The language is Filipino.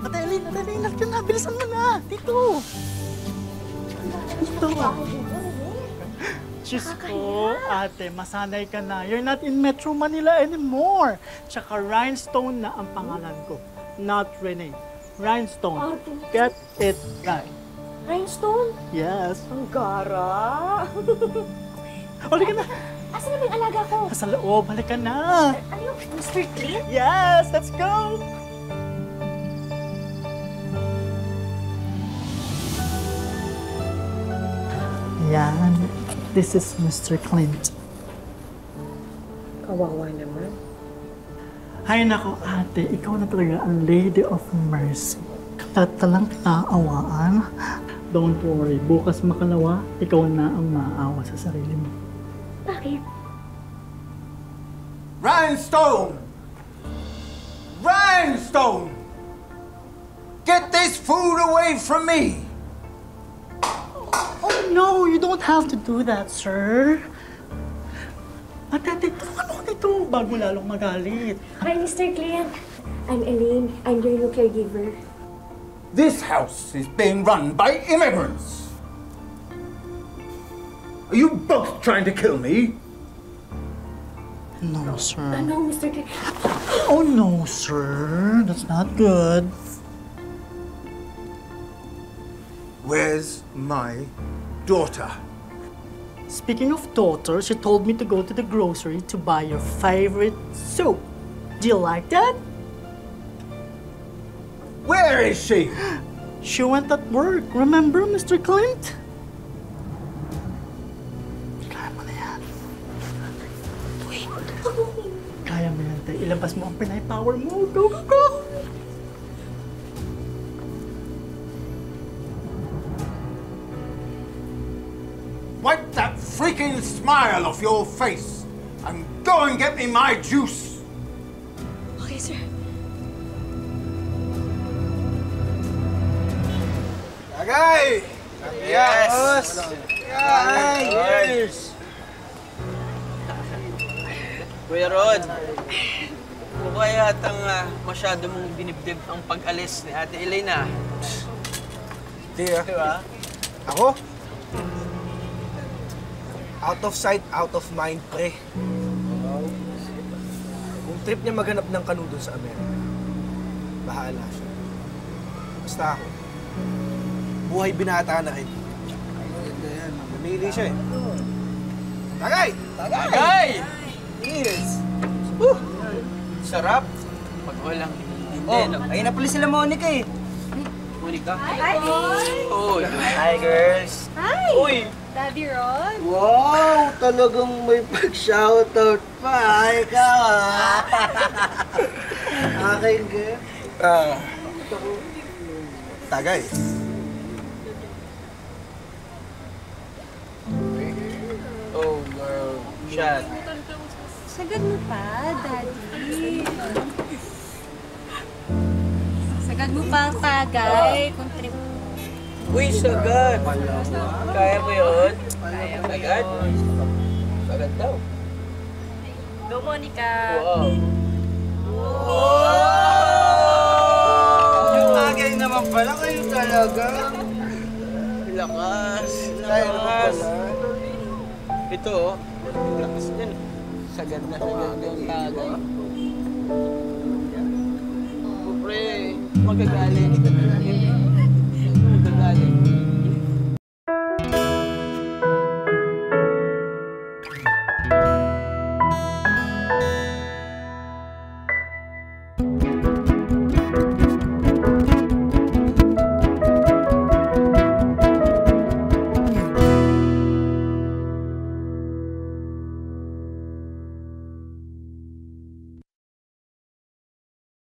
Ate Eileen, halika na. Bilisan mo na. Dito. Dito. Diyos ko, ate, masanay ka na. You're not in Metro Manila anymore. Tsaka Rhinestone na ang pangalan ko. Not Renee. Rhinestone. Get it right. Rhinestone? Yes. Ang gara. Halika na. Asan na ba yung alaga ko? Sa loob, halika na. Ano yung Mr. Clint? Yes, let's go. Yan. This is Mr. Clint. Kawawa naman. Hay nako, ate, ikaw na talaga ang Lady of Mercy. Katalang kaawaan. Don't worry, bukas makalawa, ikaw na ang maawa sa sarili mo. Bakit? Rhinestone! Rhinestone! Get this food away from me! Oh no, you don't have to do that, sir. Ate, tulungan mo nito bago lalong magalit. Hi, Mr. Clint. I'm Elaine. I'm your new caregiver. This house is being run by immigrants! Are you both trying to kill me? No, sir. No, Mr. Clint. Oh no, sir. That's not good. Where's my daughter? Speaking of daughter, she told me to go to the grocery to buy your favorite soup. Do you like that? Where is she? She went at work. Remember, Mr. Clint? Kaya mo na yan. Wait. Kaya mo yan, tay. Ilabas mo ang Pinay power mo. Go, go, go! Wipe that freaking smile off your face and go and get me my juice! Okay, sir. Tagay! Yes! Yes! Kuya Rod, mukha yatang masyado mong binibdib ang pag-alis ni Ate Elena. Di Di ba? Ako? Out of sight, out of mind, pre. Kung trip niya maghanap ng kanu doon sa Amerika, bahala siya. Basta ako, buhay binata na rin. Maganda yan, mamili siya eh. Tagay! Tagay! Yes! Sarap. Pag walang hindi, no? Ayun na pala sila Monica eh. Monica? Hi, Uy! Hi, girls. Hi! Uy! Daddy Ron? Wow, talagang may pag-shoutout pa. Ikaw ah. Akin girl. Tagay. Oh, girl. Shot. Sagad mo pa, Daddy. Sagad mo pa ang tagay. Kung trip. Uy, sagad! Kaya mo yun? Sagad? Sagad daw. Go, Monica. Wow! Yung tagay naman pala kayo talaga. Lakas! Kayo Lakas! pala. Ito, oh. Lakas din. Sagad na sagad yung tagay. Oh, pre. Magagaling. Magagaling.